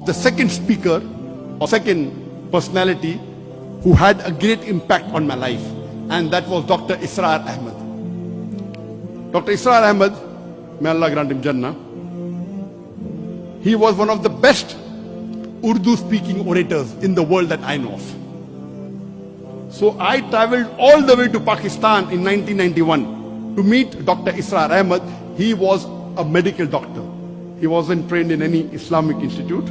The second speaker or second personality who had a great impact on my life, and that was Dr. Israr Ahmad. Dr. Israr Ahmad, may Allah grant him Jannah, he was one of the best Urdu speaking orators in the world that I know of. So I traveled all the way to Pakistan in 1991 to meet Dr. Israr Ahmad. He was a medical doctor. He wasn't trained in any Islamic institute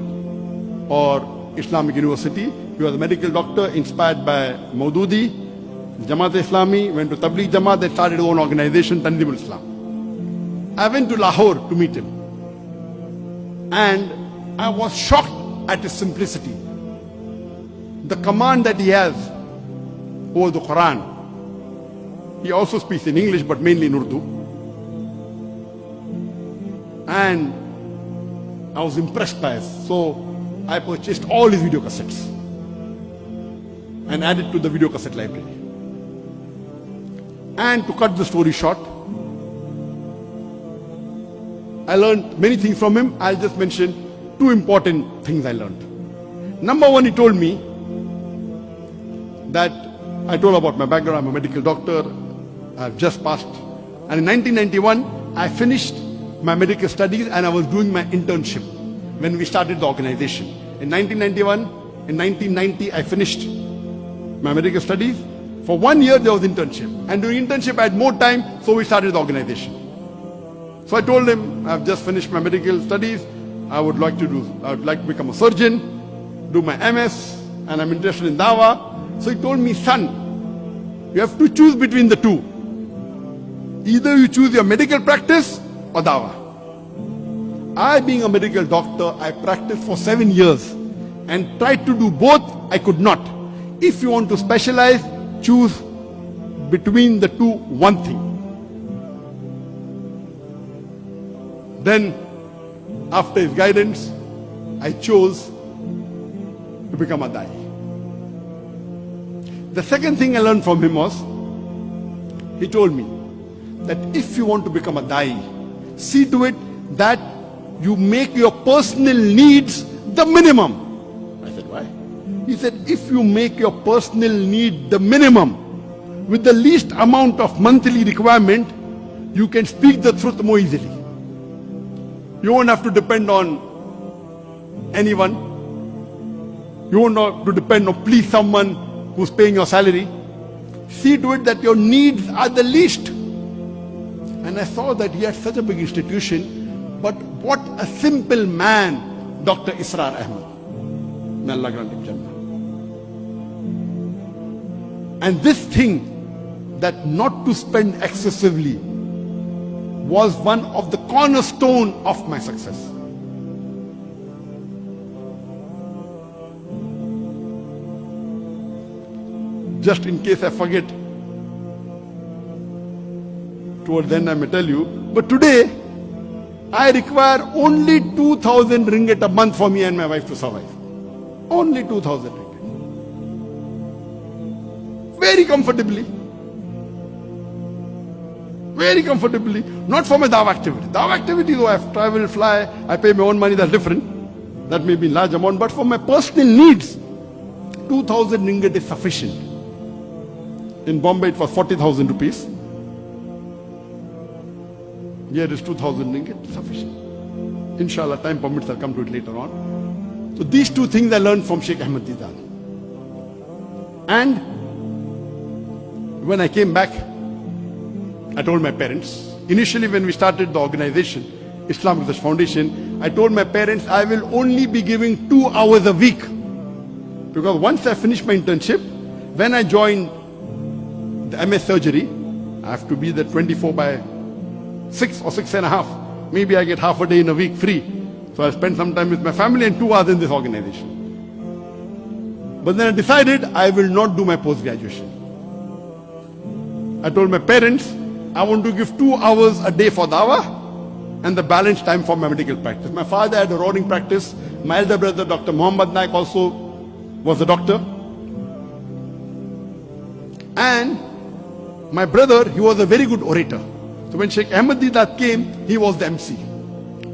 or Islamic university. He was a medical doctor inspired by Maududi, Jamaat-e-Islami, went to Tabligh Jamaat, they started their own organization, Tanzim al-Islam. I went to Lahore to meet him. And I was shocked at his simplicity. The command that he has over the Quran. He also speaks in English, but mainly in Urdu. And I was impressed by it. So I purchased all his video cassettes and added to the video cassette library. And to cut the story short, I learned many things from him. I'll just mention two important things I learned. Number one, he told me that I told about my background. I'm a medical doctor. I've just passed. And in 1991, I finished my medical studies and I was doing my internship when we started the organization. In 1991, in 1990, I finished my medical studies. For 1 year, there was internship. And during internship, I had more time, so we started the organization. So I told him, I've just finished my medical studies. I would like to become a surgeon, do my MS, and I'm interested in Dawah. So he told me, son, you have to choose between the two. Either you choose your medical practice or Dawah. I, being a medical doctor, I practiced for 7 years and tried to do both. I could not. If you want to specialize, choose between the two one thing. Then, after his guidance, I chose to become a Dai. The second thing I learned from him was, he told me that if you want to become a Dai, see to it that you make your personal needs the minimum. I said, why? He said, if you make your personal need the minimum with the least amount of monthly requirement, you can speak the truth more easily. You won't have to depend on anyone. You won't have to depend on please someone who's paying your salary. See to it that your needs are the least. And I saw that he had such a big institution, but what a simple man, Dr. Israr Ahmad. May Allah grant him Jannah. And this thing, that not to spend excessively, was one of the cornerstone of my success. Just in case I forget, towards the end I may tell you, but today I require only 2,000 ringgit a month for me and my wife to survive. Only 2,000 ringgit. Very comfortably. Very comfortably. Not for my Dawah activity. Dawah activity, though I have travel, fly, I pay my own money, that's different. That may be in large amount, but for my personal needs, 2,000 ringgit is sufficient. In Bombay, it was 40,000 rupees. Here it is 2,000 ringgit, sufficient. Inshallah, time permits, I'll come to it later on. So these two things I learned from Sheikh Ahmad Deedan. And when I came back, I told my parents, initially when we started the organization, Islamic Research Foundation, I told my parents I will only be giving 2 hours a week. Because once I finished my internship, when I joined the MS surgery, I have to be there 24/6 or 6.5. Maybe I get half a day in a week free. So I spend some time with my family and 2 hours in this organization. But then I decided I will not do my post-graduation. I told my parents, I want to give 2 hours a day for Dawah and the balance time for my medical practice. My father had a roaring practice. My elder brother, Dr. Muhammad Naik, also was a doctor. And my brother, he was a very good orator. So when Sheikh Ahmad Deedat came, he was the MC.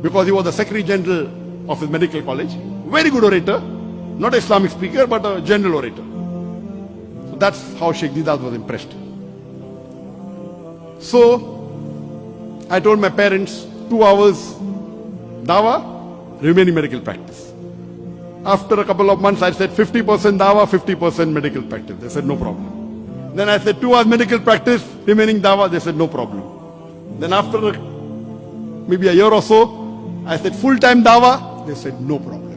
Because he was the Secretary General of his medical college. Very good orator. Not an Islamic speaker, but a general orator. So that's how Sheikh Deedat was impressed. So I told my parents, 2 hours dawah, remaining medical practice. After a couple of months, I said 50% dawah, 50% medical practice. They said no problem. Then I said 2 hours medical practice, remaining dawah. They said no problem. Then after maybe a year or so, I said full-time dawah. They said no problem.